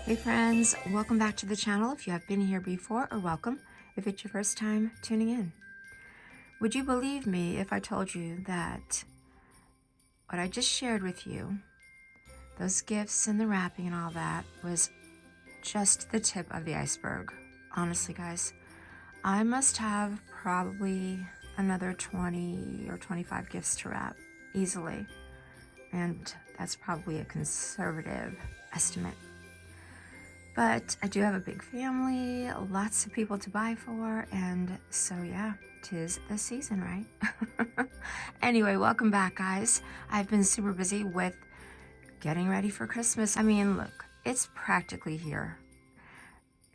Hey friends, welcome back to the channel. If you have been here before, or welcome if it's your first time tuning in. Would you believe me if I told you that what I just shared with you, those gifts and the wrapping and all that, was just the tip of the iceberg? Honestly, guys, I must have probably another 20 or 25 gifts to wrap easily, and that's probably a conservative estimate. But I do have a big family, lots of people to buy for, and so yeah, 'tis the season, right? Anyway, welcome back, guys. I've been super busy with getting ready for Christmas. I mean, look, it's practically here.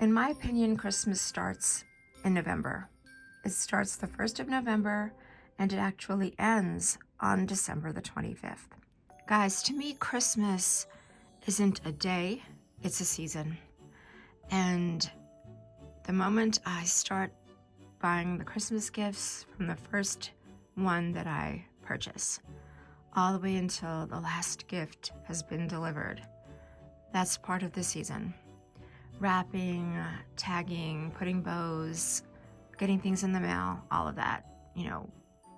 In my opinion, Christmas starts in November. It starts the 1st of November, and it actually ends on December the 25th. Guys, to me, Christmas isn't a day, it's a season. And the moment I start buying the Christmas gifts from the first one that I purchase, all the way until the last gift has been delivered, that's part of the season. Wrapping, tagging, putting bows, getting things in the mail, all of that,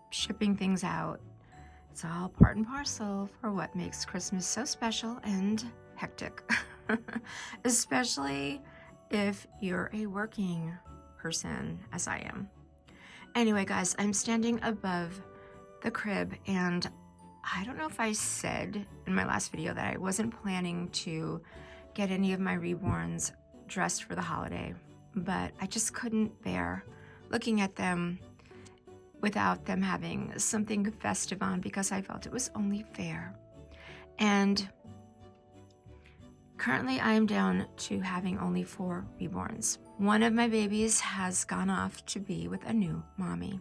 shipping things out. It's all part and parcel for what makes Christmas so special and hectic, especially if you're a working person, as I am. Anyway, guys, I'm standing above the crib, and I don't know if I said in my last video that I wasn't planning to get any of my reborns dressed for the holiday, but I just couldn't bear looking at them without them having something festive on, because I felt it was only fair. And currently, I am down to having only 4 reborns. One of my babies has gone off to be with a new mommy.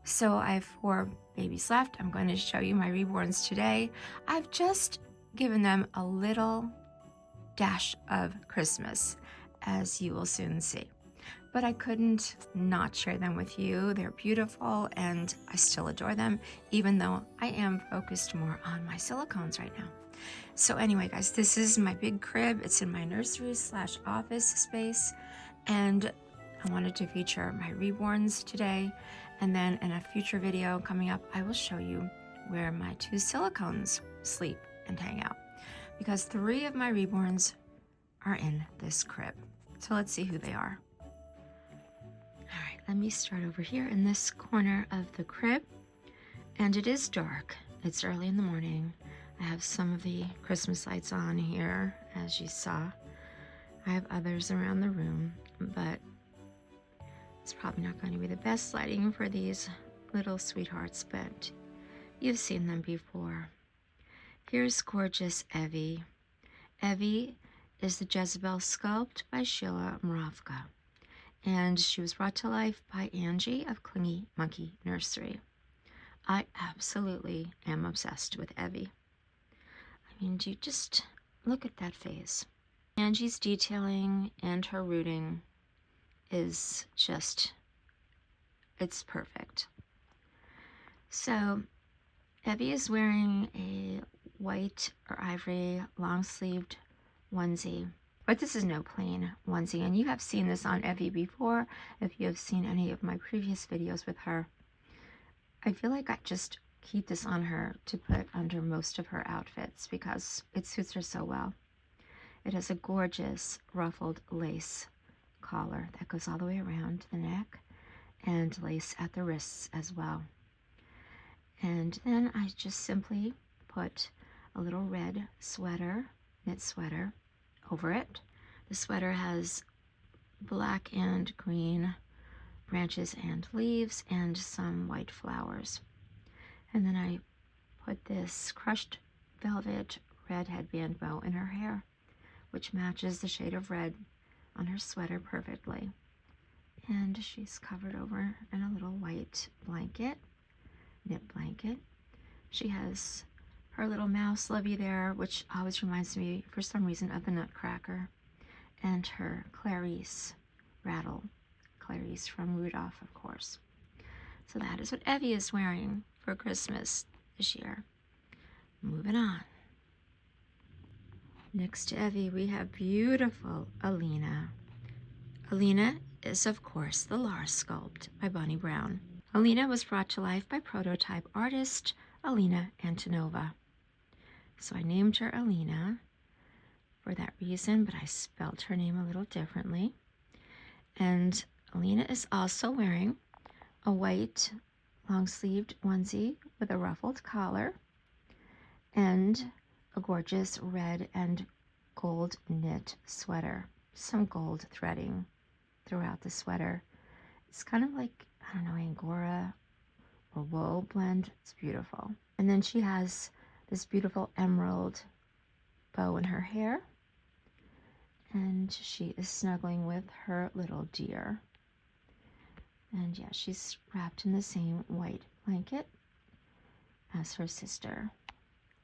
So I have 4 babies left. I'm going to show you my reborns today. I've just given them a little dash of Christmas, as you will soon see. But I couldn't not share them with you. They're beautiful, and I still adore them, even though I am focused more on my silicones right now. So anyway, guys, this is my big crib. It's in my nursery / office space, and I wanted to feature my reborns today. And then in a future video coming up, I will show you where my 2 silicones sleep and hang out, because 3 of my reborns are in this crib. So let's see who they are. All right, let me start over here in this corner of the crib. And it is dark. It's early in the morning. I have some of the Christmas lights on here, as you saw. I have others around the room, but it's probably not going to be the best lighting for these little sweethearts, but you've seen them before. Here's gorgeous Evie. Evie is the Jezebel sculpt by Sheila Moravka, and she was brought to life by Angie of Clingy Monkey Nursery. I absolutely am obsessed with Evie. I mean, do you just look at that face? Angie's detailing and her rooting is just, it's perfect. So Evie is wearing a white or ivory long-sleeved onesie, but this is no plain onesie, and you have seen this on Evie before if you have seen any of my previous videos with her. I feel like I just keep this on her to put under most of her outfits because it suits her so well. It has a gorgeous ruffled lace collar that goes all the way around the neck, and lace at the wrists as well. And then I just simply put a little red sweater, knit sweater, over it. The sweater has black and green branches and leaves and some white flowers. And then I put this crushed velvet red headband bow in her hair, which matches the shade of red on her sweater perfectly. And she's covered over in a little white blanket, knit blanket. She has her little mouse Livy there, which always reminds me for some reason of the Nutcracker, and her Clarice rattle, Clarice from Rudolph, of course. So that is what Evie is wearing for Christmas this year. Moving on. Next to Evie, we have beautiful Alina. Alina is, of course, the Lara sculpt by Bonnie Brown. Alina was brought to life by prototype artist Alina Antonova. So I named her Alina for that reason, but I spelled her name a little differently. And Alina is also wearing a white long-sleeved onesie with a ruffled collar and a gorgeous red and gold knit sweater. Some gold threading throughout the sweater. It's kind of like, I don't know, Angora or wool blend. It's beautiful. And then she has this beautiful emerald bow in her hair. And she is snuggling with her little deer. And yeah, she's wrapped in the same white blanket as her sister.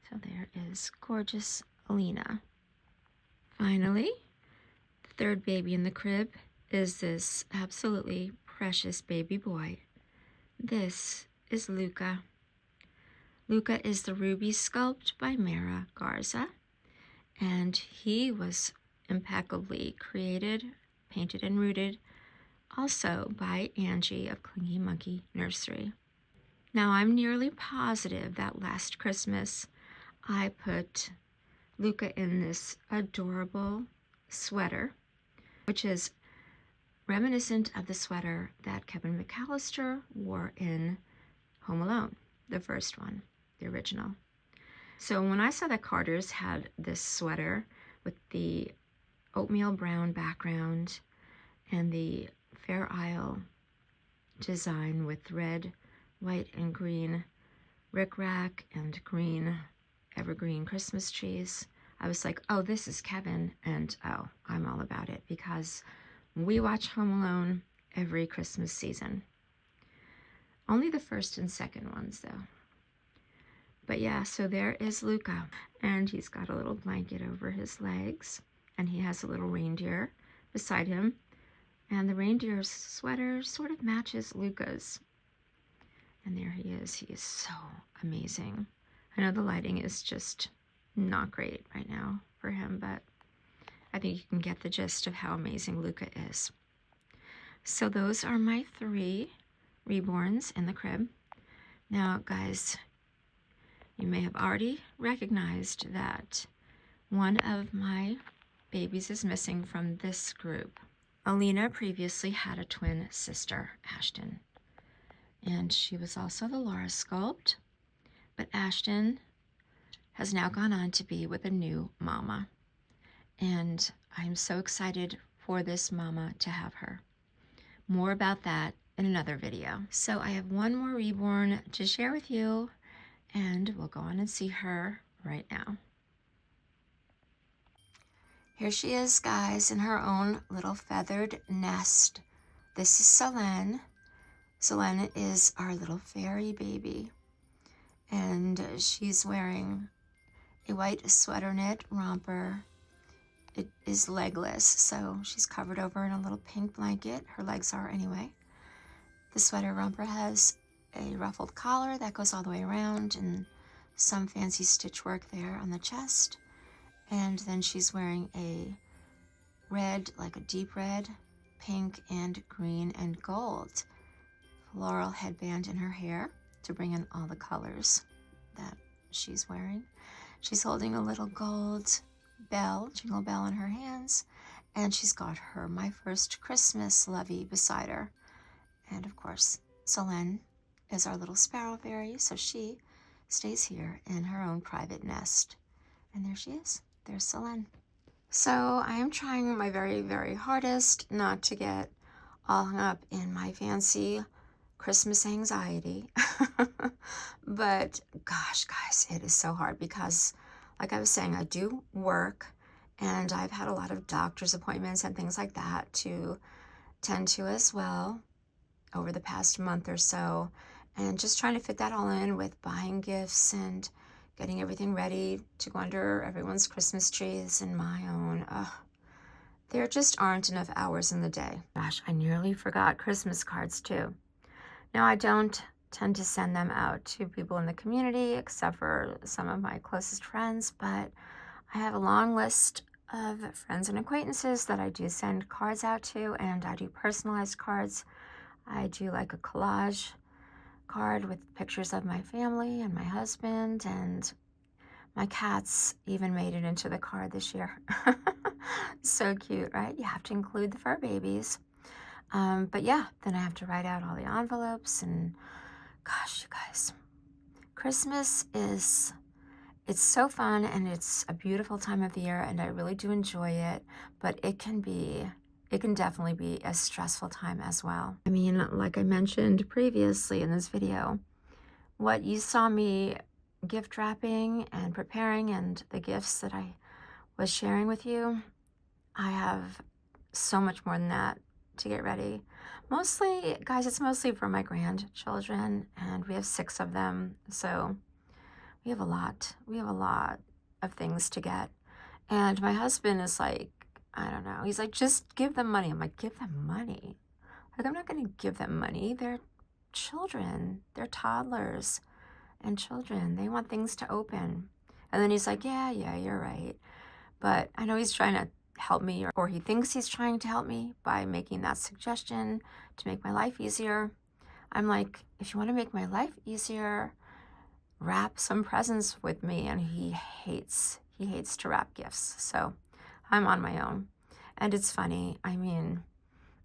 So there is gorgeous Alina. Finally, the third baby in the crib is this absolutely precious baby boy. This is Luca. Luca is the ruby sculpt by Mara Garza, and he was impeccably created, painted, and rooted also by Angie of Clingy Monkey Nursery. Now, I'm nearly positive that last Christmas I put Luca in this adorable sweater, which is reminiscent of the sweater that Kevin McAllister wore in Home Alone, the first one, the original. So when I saw that Carter's had this sweater with the oatmeal brown background and the Fair Isle design with red, white, and green rickrack and green evergreen Christmas trees, I was like, oh, this is Kevin, and oh, I'm all about it because we watch Home Alone every Christmas season. Only the first and second ones, though. But yeah, so there is Luca, and he's got a little blanket over his legs, and he has a little reindeer beside him, and the reindeer's sweater sort of matches Luca's. And there he is. He is so amazing. I know the lighting is just not great right now for him, but I think you can get the gist of how amazing Luca is. So those are my 3 reborns in the crib. Now, guys, you may have already recognized that one of my babies is missing from this group. Alina previously had a twin sister, Ashton, and she was also the Lara sculpt, but Ashton has now gone on to be with a new mama, and I'm so excited for this mama to have her. More about that in another video. So I have one more reborn to share with you, and we'll go on and see her right now. Here she is, guys, in her own little feathered nest. This is Solenne. Solenne is our little fairy baby, and she's wearing a white sweater knit romper. It is legless, so she's covered over in a little pink blanket. Her legs are anyway. The sweater romper has a ruffled collar that goes all the way around and some fancy stitch work there on the chest. And then she's wearing a red, like a deep red, pink, and green and gold floral headband in her hair to bring in all the colors that she's wearing. She's holding a little gold bell, jingle bell in her hands, and she's got her My First Christmas lovey beside her. And of course, Solenne is our little sparrow fairy, so she stays here in her own private nest. And there she is. There's Solenne. So I am trying my very, very hardest not to get all hung up in my fancy Christmas anxiety. But gosh, guys, it is so hard because, like I was saying, I do work and I've had a lot of doctor's appointments and things like that to tend to as well over the past month or so, and just trying to fit that all in with buying gifts and getting everything ready to go under everyone's Christmas trees and my own. There just aren't enough hours in the day. Gosh, I nearly forgot Christmas cards too. Now, I don't tend to send them out to people in the community except for some of my closest friends, but I have a long list of friends and acquaintances that I do send cards out to, and I do personalized cards. I do like a collage card with pictures of my family and my husband, and my cats even made it into the card this year. So cute, right? You have to include the fur babies. But yeah, then I have to write out all the envelopes, and gosh, you guys, Christmas it's so fun, and it's a beautiful time of the year, and I really do enjoy it, but it can definitely be a stressful time as well. I mean, like I mentioned previously in this video, what you saw me gift wrapping and preparing and the gifts that I was sharing with you, I have so much more than that to get ready. Mostly, guys, it's mostly for my grandchildren, and we have 6 of them, so we have a lot. We have a lot of things to get. And my husband is like, I don't know. He's like, just give them money. I'm like, give them money? Like, I'm not going to give them money. They're children. They're toddlers and children. They want things to open. And then he's like, yeah, you're right. But I know he's trying to help me, or he thinks he's trying to help me by making that suggestion to make my life easier. I'm like, if you want to make my life easier, wrap some presents with me. And he hates to wrap gifts, so I'm on my own. And it's funny, I mean,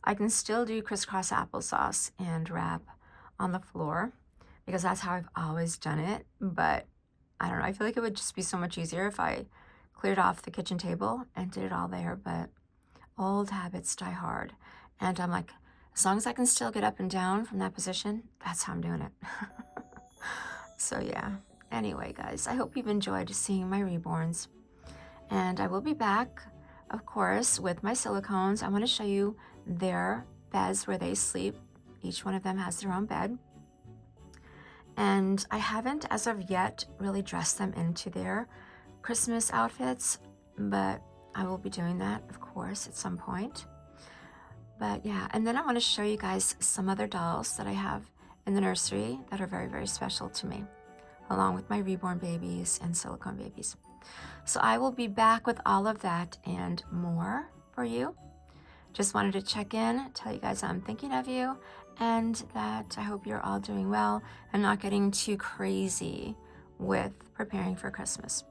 I can still do crisscross applesauce and wrap on the floor because that's how I've always done it, but I don't know, I feel like it would just be so much easier if I cleared off the kitchen table and did it all there. But old habits die hard, and I'm like, as long as I can still get up and down from that position, that's how I'm doing it. So yeah, anyway guys, I hope you've enjoyed seeing my reborns, and I will be back, of course, with my silicones. I want to show you their beds where they sleep. Each one of them has their own bed, and I haven't as of yet really dressed them into their Christmas outfits, but I will be doing that, of course, at some point. But yeah, and then I want to show you guys some other dolls that I have in the nursery that are very, very special to me, along with my reborn babies and silicone babies. So I will be back with all of that and more for you. Just wanted to check in, tell you guys I'm thinking of you, and that I hope you're all doing well and not getting too crazy with preparing for Christmas.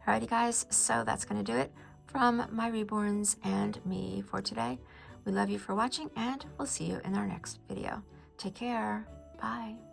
Alrighty guys, so that's gonna do it from my reborns and me for today. We love you for watching, and we'll see you in our next video. Take care. Bye.